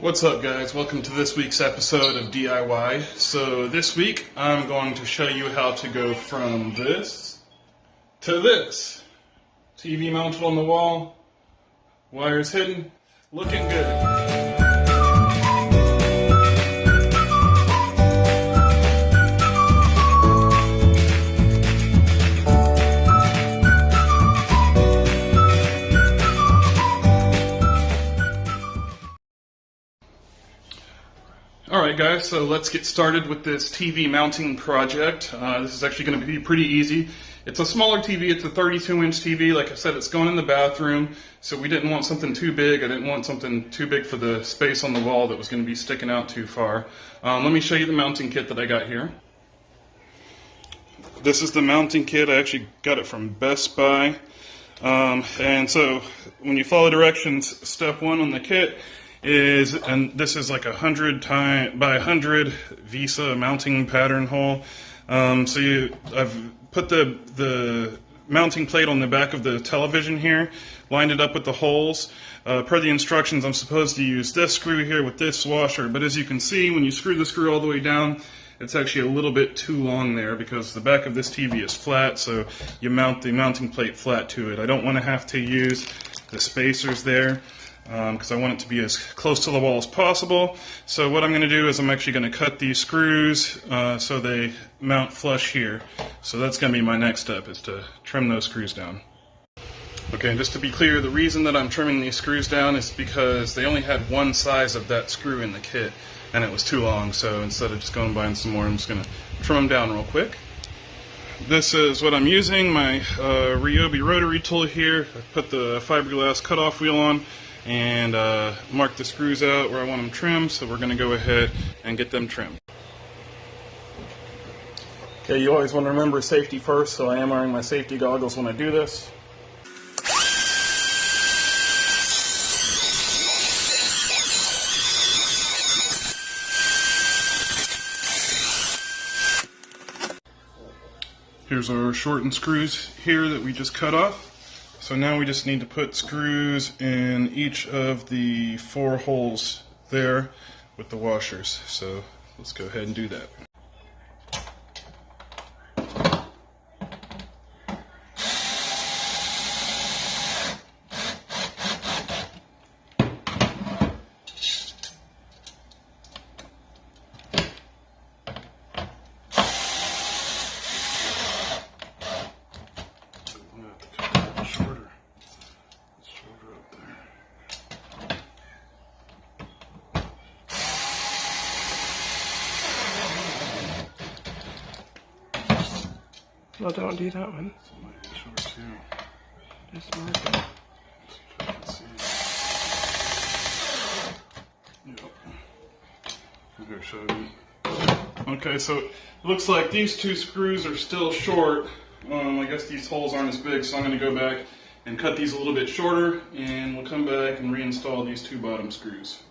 What's up, guys? Welcome to this week's episode of DIY. So this week I'm going to show you how to go from this to this. TV mounted on the wall, wires hidden, looking good. Alright guys, so let's get started with this TV mounting project. This is actually going to be pretty easy. It's a smaller TV, it's a 32-inch TV. Like I said, it's going in the bathroom, so we didn't want something too big. I didn't want something too big for the space on the wall that was going to be sticking out too far. Let me show you the mounting kit that I got here. This is the mounting kit. I actually got it from Best Buy. And so when you follow directions, step one on the kit is, and this is like 100 by 100 VESA mounting pattern hole. I've put the mounting plate on the back of the television here, lined it up with the holes. Per the instructions, I'm supposed to use this screw here with this washer, but as you can see, when you screw the screw all the way down, it's actually a little bit too long there because the back of this TV is flat, so you mount the mounting plate flat to it. I don't want to have to use the spacers there, because I want it to be as close to the wall as possible. So what I'm going to do is I'm actually going to cut these screws so they mount flush here. So that's going to be my next step, is to trim those screws down. Okay, and just to be clear, the reason that I'm trimming these screws down is because they only had one size of that screw in the kit, and it was too long. So instead of just going and buying some more, I'm just going to trim them down real quick. This is what I'm using, my Ryobi rotary tool here. I've put the fiberglass cutoff wheel on and mark the screws out where I want them trimmed, so we're going to go ahead and get them trimmed. Okay, you always want to remember safety first, so I am wearing my safety goggles when I do this. Here's our shortened screws here that we just cut off. So now we just need to put screws in each of the 4 holes there with the washers. So let's go ahead and do that. No, don't do that one. Just mark it. Okay, so it looks like these 2 screws are still short. I guess these holes aren't as big, so I'm going to go back and cut these a little bit shorter, and we'll come back and reinstall these 2 bottom screws.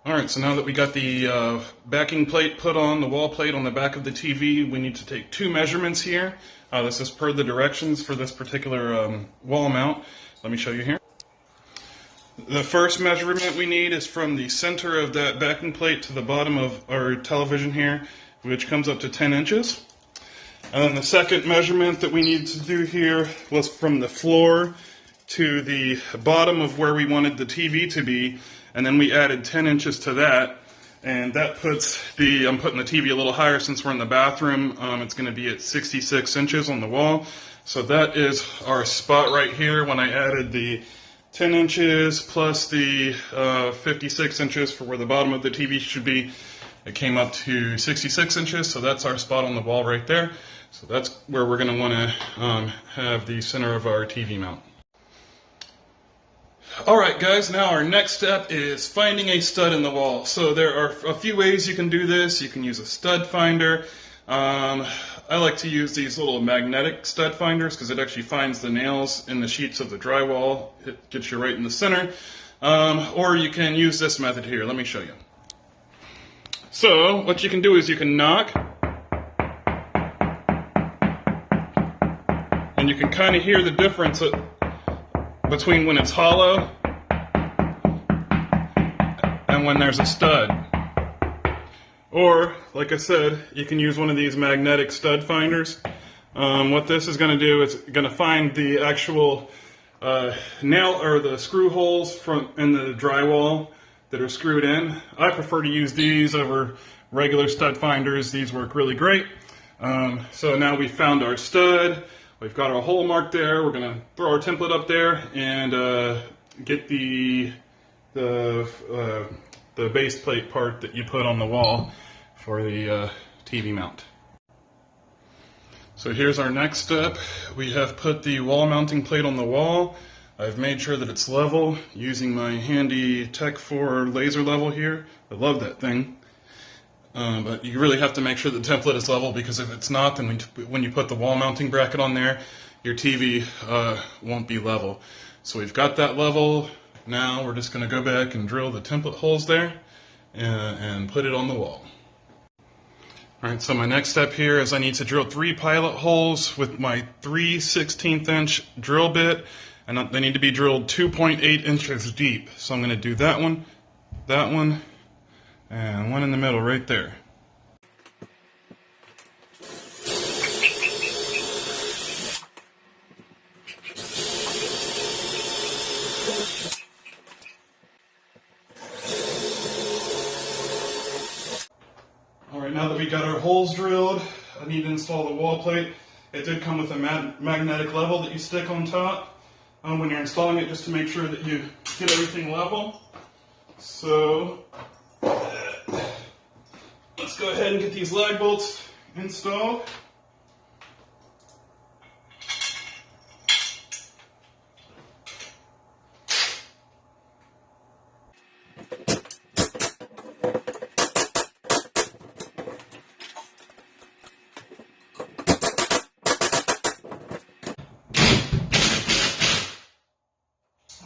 Alright, so now that we got the backing plate put on, the wall plate on the back of the TV, we need to take 2 measurements here. This is per the directions for this particular wall mount. Let me show you here. The first measurement we need is from the center of that backing plate to the bottom of our television here, which comes up to 10 inches. And then the second measurement that we need to do here was from the floor to the bottom of where we wanted the TV to be, and then we added 10 inches to that, and that puts I'm putting the TV a little higher since we're in the bathroom. It's going to be at 66 inches on the wall. So that is our spot right here when I added the 10 inches plus the 56 inches for where the bottom of the TV should be. it came up to 66 inches, so that's our spot on the wall right there. So that's where we're going to want to have the center of our TV mount. Alright guys, now our next step is finding a stud in the wall. So there are a few ways you can do this. You can use a stud finder. I like to use these little magnetic stud finders because it actually finds the nails in the sheets of the drywall. It gets you right in the center. Or you can use this method here. Let me show you. So what you can do is you can knock, and you can kind of hear the difference between when it's hollow and when there's a stud. Or, like I said, you can use one of these magnetic stud finders. What this is going to do is going to find the actual nail or the screw holes in the drywall that are screwed in. I prefer to use these over regular stud finders. These work really great. So now we've found our stud. We've got our hole marked there. We're going to throw our template up there and get the base plate part that you put on the wall for the TV mount. So here's our next step. We have put the wall mounting plate on the wall. I've made sure that it's level using my handy Tech 4 laser level here. I love that thing. But you really have to make sure the template is level, because if it's not, then when you put the wall mounting bracket on there, your TV won't be level. So we've got that level. Now we're just going to go back and drill the template holes there and put it on the wall. Alright, so my next step here is I need to drill 3 pilot holes with my 3/16 inch drill bit, and they need to be drilled 2.8 inches deep. So I'm going to do that one, and one in the middle right there. Alright, now that we got our holes drilled, I need to install the wall plate. It did come with a magnetic level that you stick on top when you're installing it, just to make sure that you get everything level. So let's go ahead and get these lag bolts installed.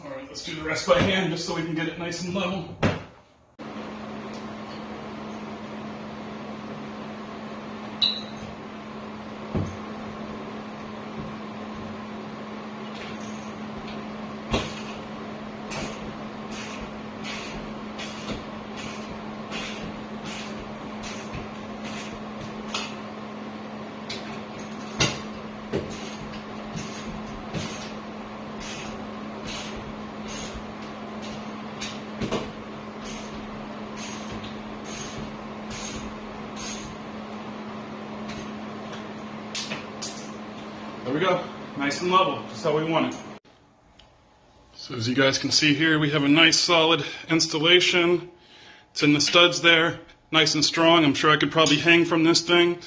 Alright, let's do the rest by hand just so we can get it nice and level. There we go, nice and level, just how we want it. So as you guys can see here, we have a nice solid installation. It's in the studs there, nice and strong. I'm sure I could probably hang from this thing,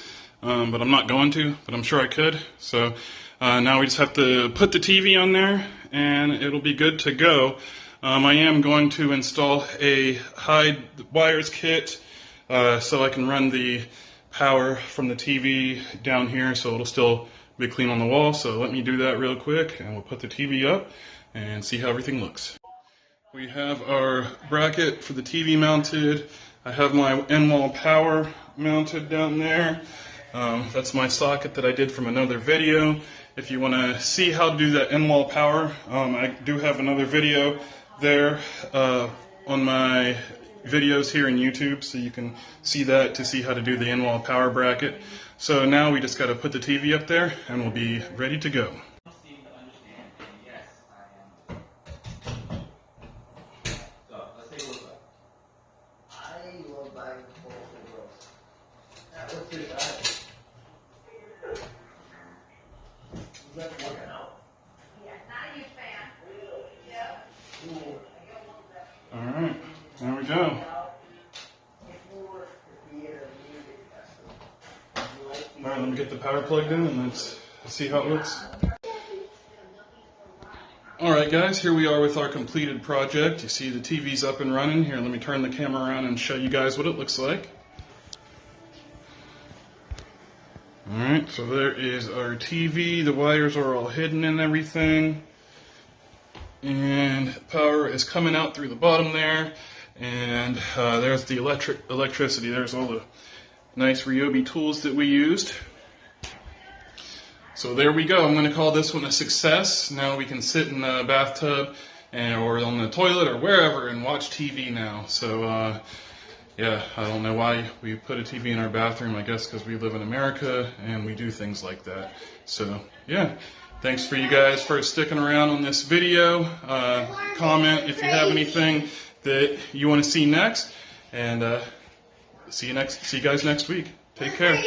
but I'm not going to, but I'm sure I could. So now we just have to put the TV on there and it'll be good to go. I am going to install a hide wires kit so I can run the power from the TV down here, so it'll still be clean on the wall. So let me do that real quick and we'll put the TV up and see how everything looks. We have our bracket for the TV mounted. I have my in-wall power mounted down there. That's my socket that I did from another video. If you want to see how to do that in-wall power, I do have another video there on my videos here in YouTube, so you can see that to see how to do the in-wall power bracket. So now we just got to put the TV up there and we'll be ready to go. Alright, there we go. All right, let me get the power plugged in and let's see how it looks. All right, guys, here we are with our completed project. You see the TV's up and running. Here, let me turn the camera around and show you guys what it looks like. All right, so there is our TV. The wires are all hidden and everything. And power is coming out through the bottom there. And there's the electricity. There's all the nice Ryobi tools that we used. So there we go. I'm going to call this one a success. Now we can sit in the bathtub or on the toilet or wherever and watch TV now. So yeah, I don't know why we put a TV in our bathroom. I guess because we live in America and we do things like that. So yeah, thanks for you guys for sticking around on this video. Comment if you have anything that you want to see next, and see you guys next week. Take care.